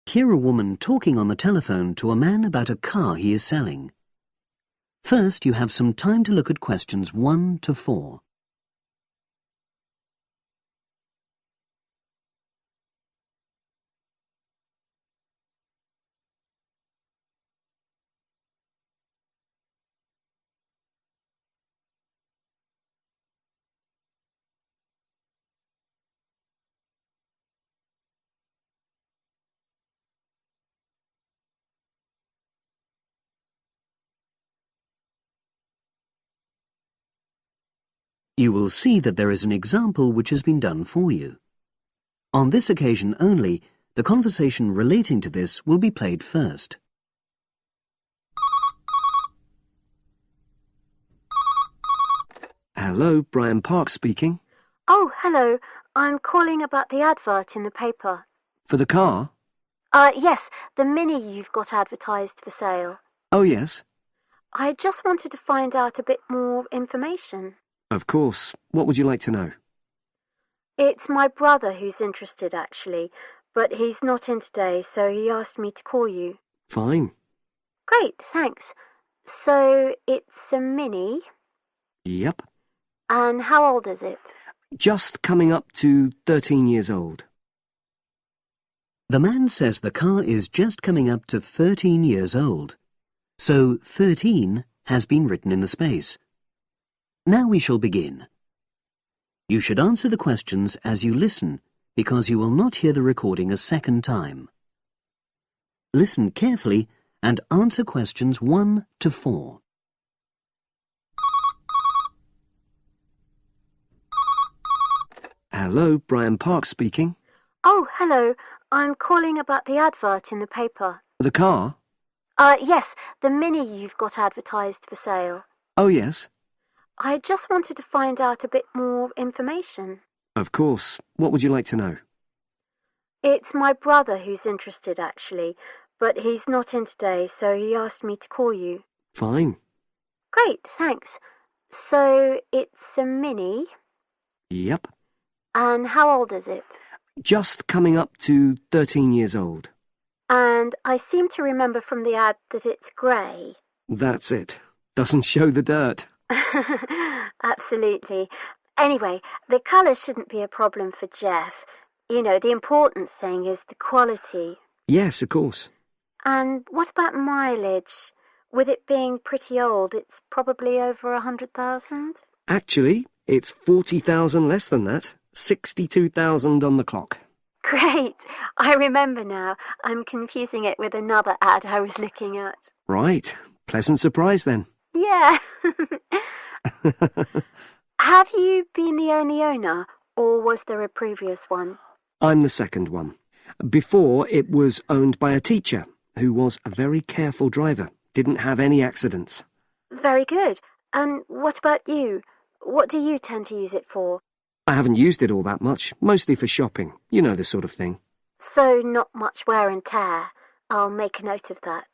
Hear a woman talking on the telephone to a man about a car he is selling. First, you have some time to look at questions 1 to 4. You will see that there is an example which has been done for you. On this occasion only, the conversation relating to this will be played first. Hello, Brian Park speaking. Oh, hello. I'm calling about the advert in the paper. For the car? Yes, the Mini you've got advertised for sale. Oh, yes. I just wanted to find out a bit more information. Of course. What would you like to know? It's my brother who's interested, actually, but he's not in today, so he asked me to call you. Fine. Great, thanks. So, it's a Mini? Yep. And how old is it? Just coming up to 13 years old. The man says the car is just coming up to 13 years old. So 13 has been written in the space. Now we shall begin. You should answer the questions as you listen, because you will not hear the recording a second time. Listen carefully and answer questions 1 to 4. Hello, Brian Park speaking. Oh, hello. I'm calling about the advert in the paper. For the car? Yes, the Mini you've got advertised for sale. Oh, yes. I just wanted to find out a bit more information. Of course. What would you like to know? It's my brother who's interested, actually, but he's not in today, so he asked me to call you. Fine. Great, thanks. So, it's a Mini? Yep. And how old is it? Just coming up to 13 years old. And I seem to remember from the ad that it's grey. That's it. Doesn't show the dirt. Absolutely. Anyway, the colour shouldn't be a problem for Jeff. You know, the important thing is the quality. Yes, of course. And what about mileage? With it being pretty old, it's probably over 100,000? Actually, it's 40,000 less than that. 62,000 on the clock. Great! I remember now. I'm confusing it with another ad I was looking at. Right. Pleasant surprise then. Yeah. Have you been the only owner, or was there a previous one? I'm the second one. Before, it was owned by a teacher who was a very careful driver, didn't have any accidents. Very good. And what about you? What do you tend to use it for? I haven't used it all that much, mostly for shopping. You know the sort of thing. So not much wear and tear. I'll make a note of that.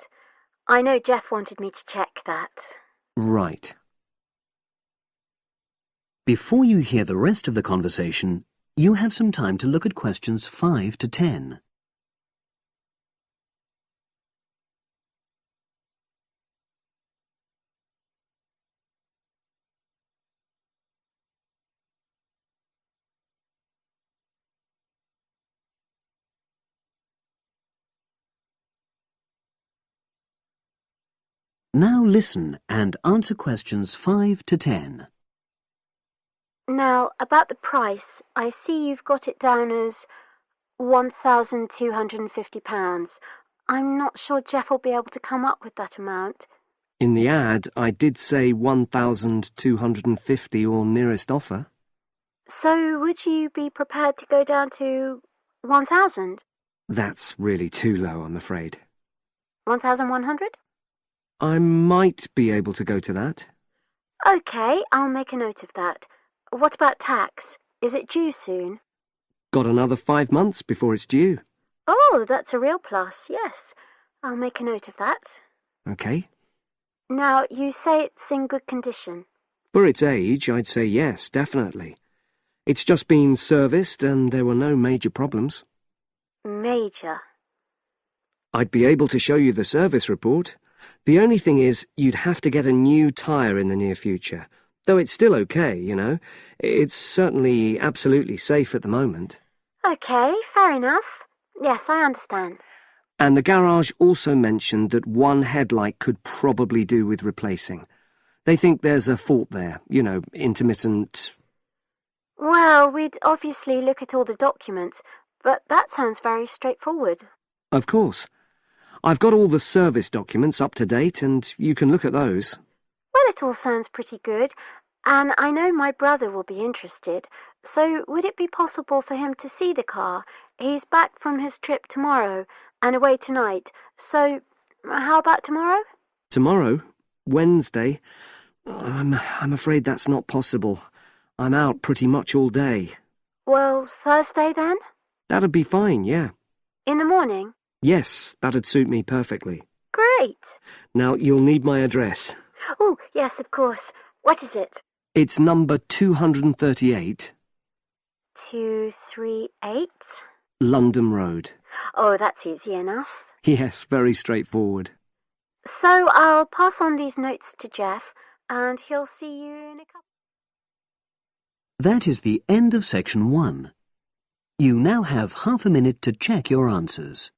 I know Jeff wanted me to check that. Right. Before you hear the rest of the conversation, you have some time to look at questions 5 to 10. Now listen and answer questions 5 to 10. Now, about the price, I see you've got it down as £1,250. I'm not sure Jeff will be able to come up with that amount. In the ad, I did say 1,250 or nearest offer. So would you be prepared to go down to 1,000? That's really too low, I'm afraid. 1,100? I might be able to go to that. OK, I'll make a note of that. What about tax? Is it due soon? Got another 5 months before it's due. Oh, that's a real plus, yes. I'll make a note of that. OK. Now, you say it's in good condition. For its age, I'd say yes, definitely. It's just been serviced and there were no major problems. Major. I'd be able to show you the service report. The only thing is, you'd have to get a new tyre in the near future. Though it's still OK, you know. It's certainly absolutely safe at the moment. OK, fair enough. Yes, I understand. And the garage also mentioned that one headlight could probably do with replacing. They think there's a fault there, you know, intermittent. Well, we'd obviously look at all the documents, but that sounds very straightforward. Of course. I've got all the service documents up to date, and you can look at those. Well, it all sounds pretty good, and I know my brother will be interested, so would it be possible for him to see the car? He's back from his trip tomorrow and away tonight, so how about tomorrow? Tomorrow? Wednesday? I'm afraid that's not possible. I'm out pretty much all day. Well, Thursday then? That'd be fine, yeah. In the morning? Yes, that'd suit me perfectly. Great. Now, you'll need my address. Oh, yes, of course. What is it? It's number 238. 238? London Road. Oh, that's easy enough. Yes, very straightforward. So I'll pass on these notes to Jeff, and he'll see you in a couple. That is the end of section 1. You now have half a minute to check your answers.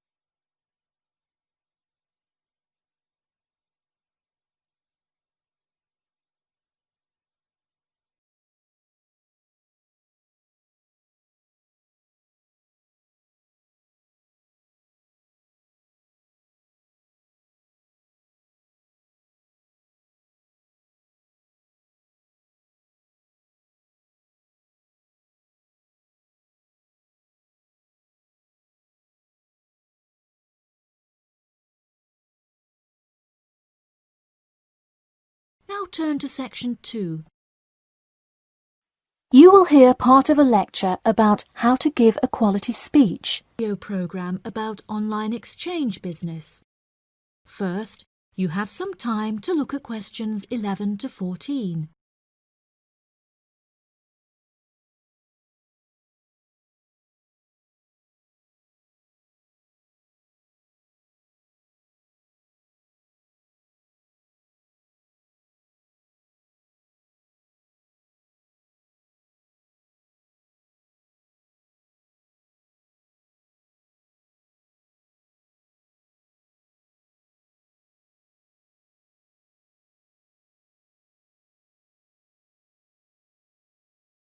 Now turn to section 2. You will hear part of a lecture about how to give a quality speech. Video program about online exchange business. First, you have some time to look at questions 11 to 14.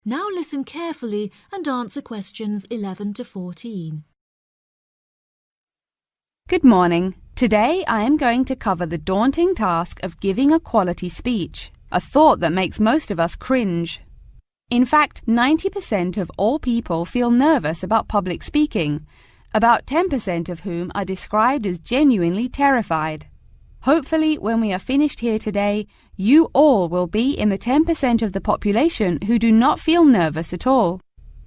Now listen carefully and answer questions 11 to 14. Good morning. Today I am going to cover the daunting task of giving a quality speech, a thought that makes most of us cringe. In fact, 90% of all people feel nervous about public speaking, about 10% of whom are described as genuinely terrified. Hopefully, when we are finished here today, you all will be in the 10% of the population who do not feel nervous at all.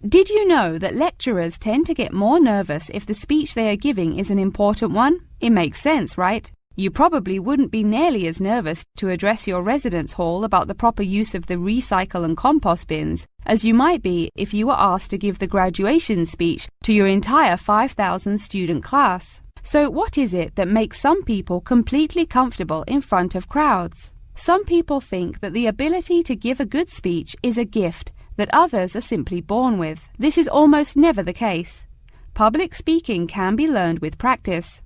Did you know that lecturers tend to get more nervous if the speech they are giving is an important one? It makes sense, right? You probably wouldn't be nearly as nervous to address your residence hall about the proper use of the recycle and compost bins as you might be if you were asked to give the graduation speech to your entire 5,000 student class. So what is it that makes some people completely comfortable in front of crowds? Some people think that the ability to give a good speech is a gift that others are simply born with. This is almost never the case. Public speaking can be learned with practice.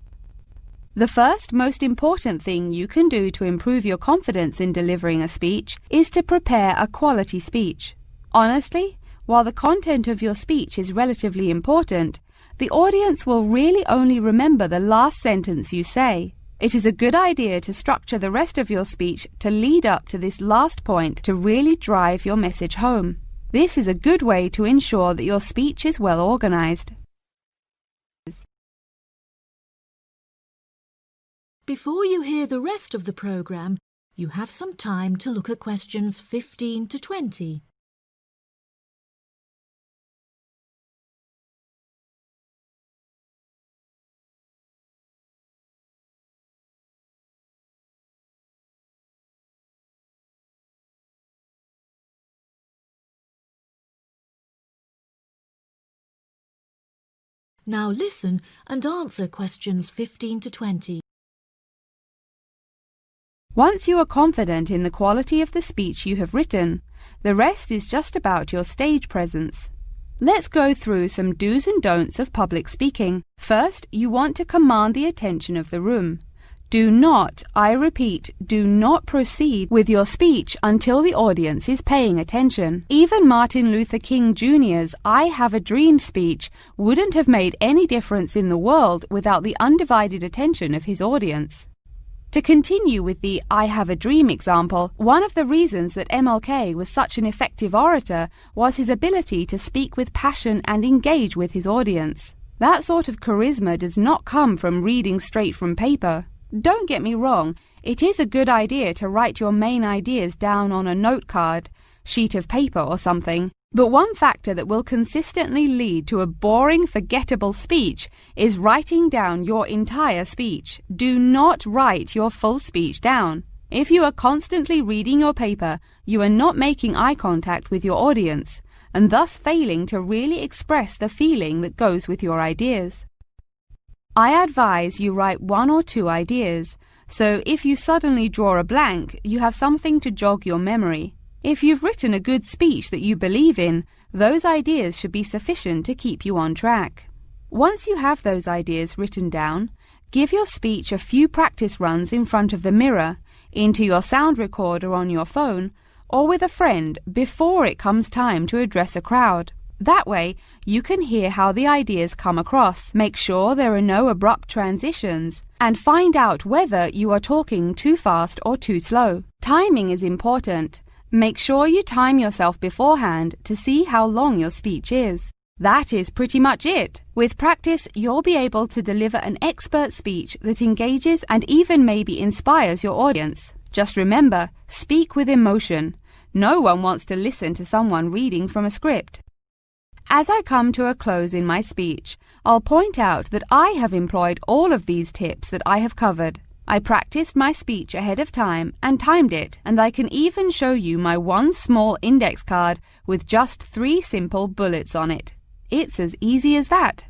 The first most important thing you can do to improve your confidence in delivering a speech is to prepare a quality speech. Honestly, while the content of your speech is relatively important, the audience will really only remember the last sentence you say. It is a good idea to structure the rest of your speech to lead up to this last point to really drive your message home. This is a good way to ensure that your speech is well organized. Before you hear the rest of the program, you have some time to look at questions 15 to 20. Now listen and answer questions 15 to 20. Once you are confident in the quality of the speech you have written, the rest is just about your stage presence. Let's go through some do's and don'ts of public speaking. First, you want to command the attention of the room. Do not, I repeat, do not proceed with your speech until the audience is paying attention. Even Martin Luther King Jr.'s I Have a Dream speech wouldn't have made any difference in the world without the undivided attention of his audience. To continue with the I Have a Dream example, one of the reasons that MLK was such an effective orator was his ability to speak with passion and engage with his audience. That sort of charisma does not come from reading straight from paper. Don't get me wrong, it is a good idea to write your main ideas down on a note card, sheet of paper or something. But one factor that will consistently lead to a boring, forgettable speech is writing down your entire speech. Do not write your full speech down. If you are constantly reading your paper, you are not making eye contact with your audience, and thus failing to really express the feeling that goes with your ideas. I advise you write 1 or 2 ideas, so if you suddenly draw a blank, you have something to jog your memory. If you've written a good speech that you believe in, those ideas should be sufficient to keep you on track. Once you have those ideas written down, give your speech a few practice runs in front of the mirror, into your sound recorder on your phone, or with a friend before it comes time to address a crowd. That way, you can hear how the ideas come across, make sure there are no abrupt transitions, and find out whether you are talking too fast or too slow. Timing is important. Make sure you time yourself beforehand to see how long your speech is. That is pretty much it. With practice, you'll be able to deliver an expert speech that engages and even maybe inspires your audience. Just remember, speak with emotion. No one wants to listen to someone reading from a script. As I come to a close in my speech, I'll point out that I have employed all of these tips that I have covered. I practiced my speech ahead of time and timed it, and I can even show you my one small index card with just 3 simple bullets on it. It's as easy as that.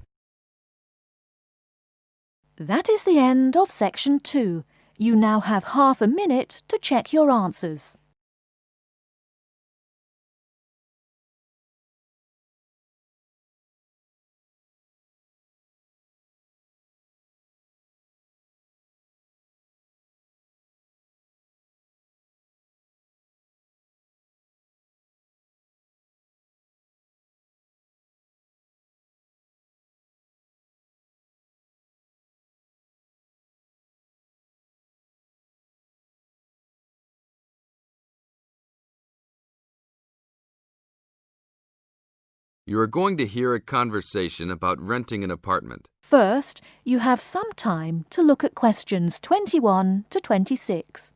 That is the end of section 2. You now have half a minute to check your answers. You are going to hear a conversation about renting an apartment. First, you have some time to look at questions 21 to 26.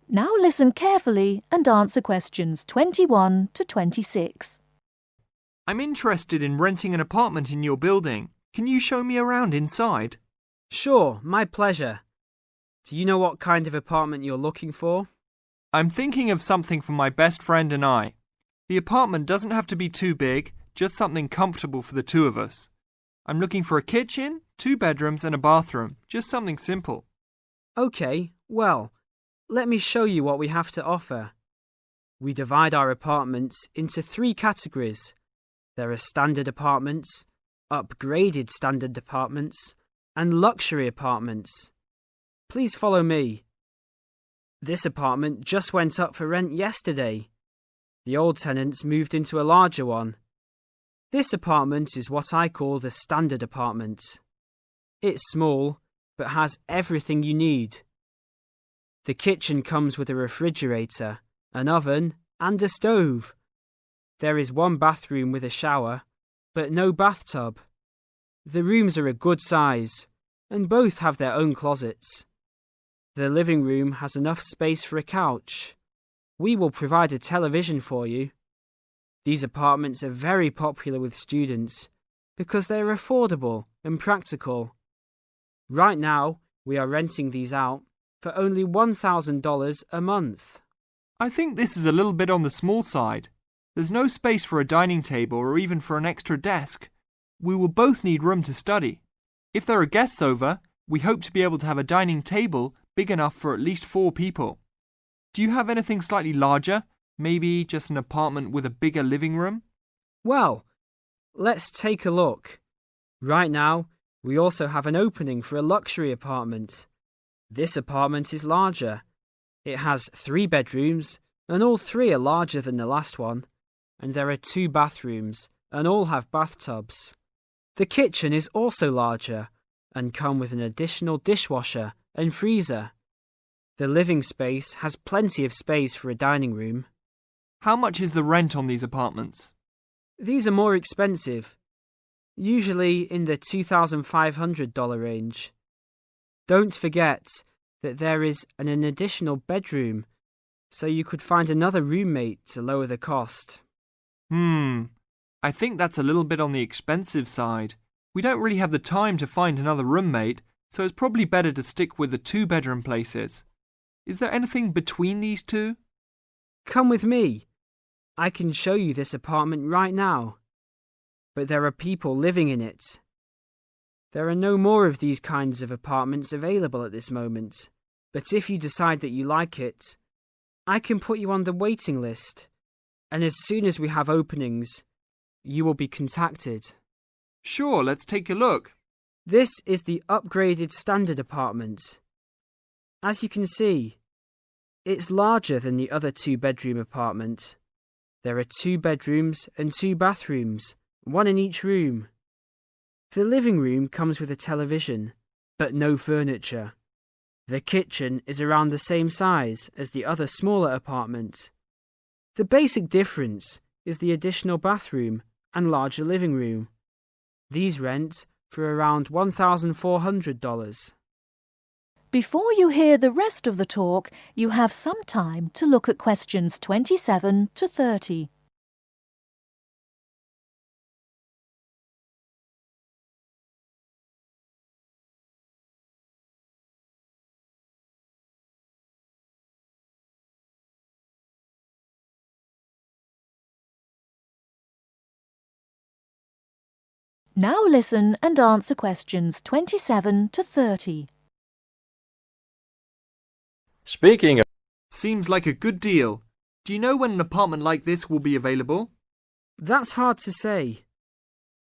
Now listen carefully and answer questions 21 to 26. I'm interested in renting an apartment in your building. Can you show me around inside? Sure, my pleasure. Do you know what kind of apartment you're looking for? I'm thinking of something for my best friend and I. The apartment doesn't have to be too big, just something comfortable for the 2 of us. I'm looking for a kitchen, 2 bedrooms and a bathroom, just something simple. Okay, well, let me show you what we have to offer. We divide our apartments into 3 categories. There are standard apartments, upgraded standard apartments, and luxury apartments. Please follow me. This apartment just went up for rent yesterday. The old tenants moved into a larger one. This apartment is what I call the standard apartment. It's small, but has everything you need. The kitchen comes with a refrigerator, an oven, and a stove. There is 1 bathroom with a shower, but no bathtub. The rooms are a good size, and both have their own closets. The living room has enough space for a couch. We will provide a television for you. These apartments are very popular with students because they are affordable and practical. Right now, we are renting these out for only $1,000 a month. I think this is a little bit on the small side. There's no space for a dining table or even for an extra desk. We will both need room to study. If there are guests over, we hope to be able to have a dining table big enough for at least 4 people. Do you have anything slightly larger? Maybe just an apartment with a bigger living room? Well, let's take a look. Right now, we also have an opening for a luxury apartment. This apartment is larger. It has 3 bedrooms, and all 3 are larger than the last one. And there are 2 bathrooms, and all have bathtubs. The kitchen is also larger, and come with an additional dishwasher and freezer. The living space has plenty of space for a dining room. How much is the rent on these apartments? These are more expensive, usually in the $2,500 range. Don't forget that there is an additional bedroom, so you could find another roommate to lower the cost. I think that's a little bit on the expensive side. We don't really have the time to find another roommate, so it's probably better to stick with the 2-bedroom places. Is there anything between these 2? Come with me. I can show you this apartment right now. But there are people living in it. There are no more of these kinds of apartments available at this moment. But if you decide that you like it, I can put you on the waiting list. And as soon as we have openings, you will be contacted. Sure, let's take a look. This is the upgraded standard apartment. As you can see, it's larger than the other 2-bedroom apartment. There are 2 bedrooms and 2 bathrooms, 1 in each room. The living room comes with a television, but no furniture. The kitchen is around the same size as the other smaller apartment. The basic difference is the additional bathroom and larger living room. These rent for around $1,400. Before you hear the rest of the talk, you have some time to look at questions 27 to 30. Now listen and answer questions 27 to 30. Speaking of... Seems like a good deal. Do you know when an apartment like this will be available? That's hard to say.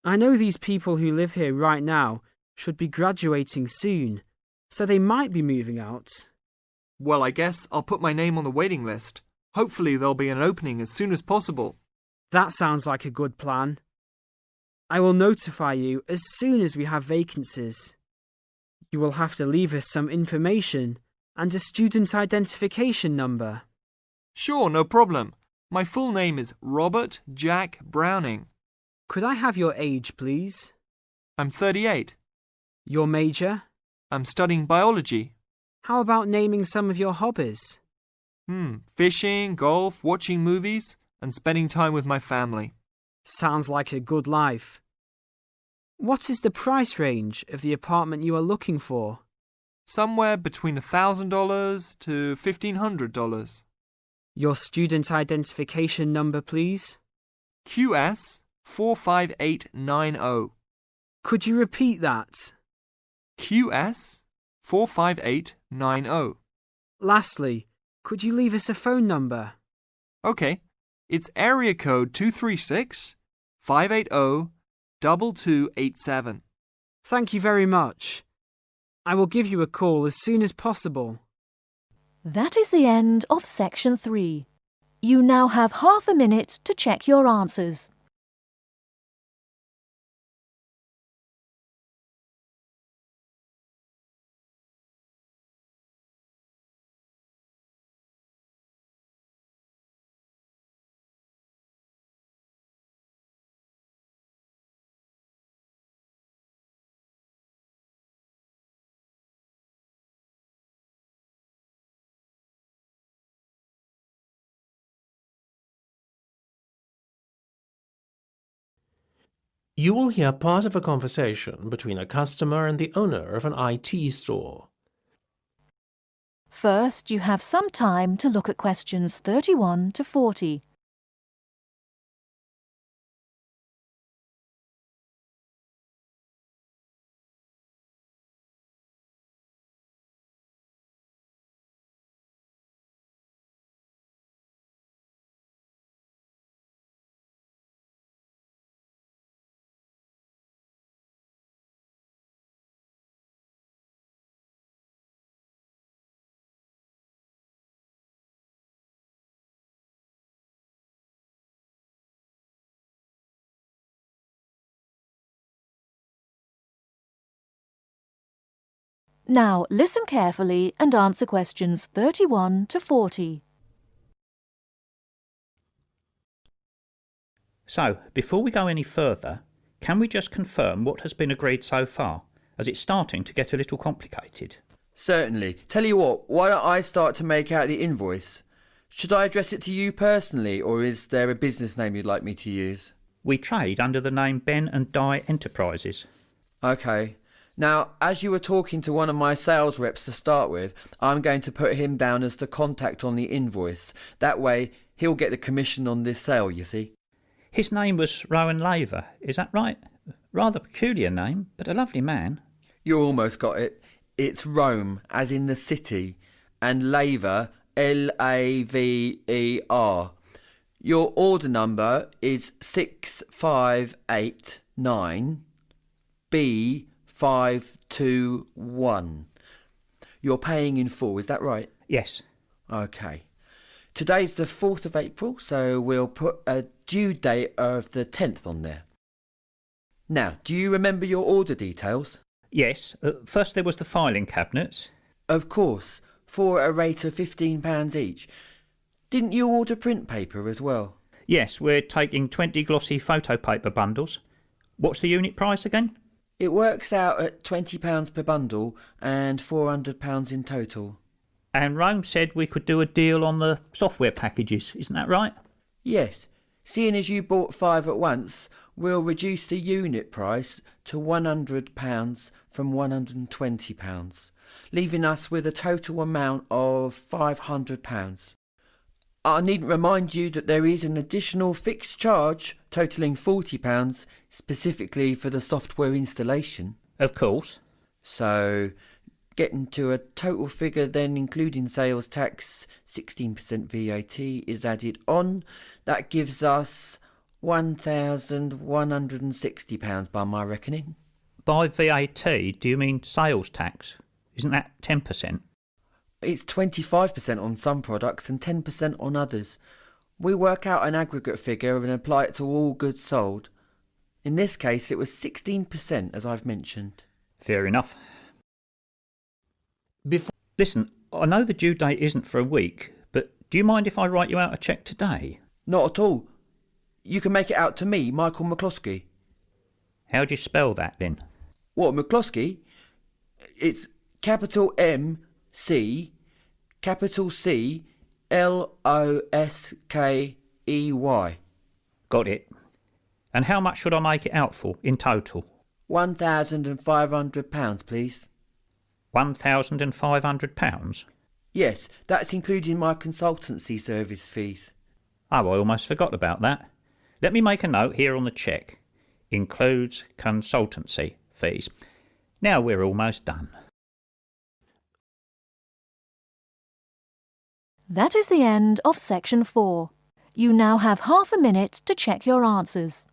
I know these people who live here right now should be graduating soon, so they might be moving out. Well, I guess I'll put my name on the waiting list. Hopefully there'll be an opening as soon as possible. That sounds like a good plan. I will notify you as soon as we have vacancies. You will have to leave us some information and a student identification number. Sure, no problem. My full name is Robert Jack Browning. Could I have your age, please? I'm 38. Your major? I'm studying biology. How about naming some of your hobbies? Fishing, golf, watching movies, and spending time with my family. Sounds like a good life. What is the price range of the apartment you are looking for? Somewhere between $1,000 to $1,500. Your student identification number, please? QS 45890. Could you repeat that? QS 45890. Lastly, could you leave us a phone number? Okay, it's area code 236 580 2287. Thank you very much. I will give you a call as soon as possible. That is the end of section 3. You now have half a minute to check your answers. You will hear part of a conversation between a customer and the owner of an IT store. First, you have some time to look at questions 31 to 40. Now listen carefully and answer questions 31 to 40. So, before we go any further, can we just confirm what has been agreed so far, as it's starting to get a little complicated? Certainly. Tell you what, why don't I start to make out the invoice? Should I address it to you personally, or is there a business name you'd like me to use? We trade under the name Ben and Di Enterprises. OK. Now, as you were talking to one of my sales reps to start with, I'm going to put him down as the contact on the invoice. That way, he'll get the commission on this sale, you see. His name was Rowan Laver, is that right? Rather peculiar name, but a lovely man. You almost got it. It's Rome, as in the city, and Laver, Laver. Your order number is 6589B521. You're paying in full, is that right? Yes. OK. Today's the 4th of April, so we'll put a due date of the 10th on there. Now, do you remember your order details? Yes. First there was the filing cabinets. Of course, for a rate of £15 each. Didn't you order print paper as well? Yes, we're taking 20 glossy photo paper bundles. What's the unit price again? It works out at £20 per bundle and £400 in total. And Rome said we could do a deal on the software packages, isn't that right? Yes. Seeing as you bought 5 at once, we'll reduce the unit price to £100 from £120, leaving us with a total amount of £500. I needn't remind you that there is an additional fixed charge totalling £40 specifically for the software installation. Of course. So, getting to a total figure then including sales tax, 16% VAT is added on. That gives us £1,160 by my reckoning. By VAT, do you mean sales tax? Isn't that 10%? It's 25% on some products and 10% on others. We work out an aggregate figure and apply it to all goods sold. In this case, it was 16%, as I've mentioned. Fair enough. Listen, I know the due date isn't for a week, but do you mind if I write you out a cheque today? Not at all. You can make it out to me, Michael McCloskey. How do you spell that then? What, McCloskey? It's capital M-C, capital C, L-O-S-K-E-Y. Got it. And how much should I make it out for in total? £1,500, please. £1,500? Yes, that's including my consultancy service fees. Oh, I almost forgot about that. Let me make a note here on the cheque. Includes consultancy fees. Now we're almost done. That is the end of section 4. You now have half a minute to check your answers.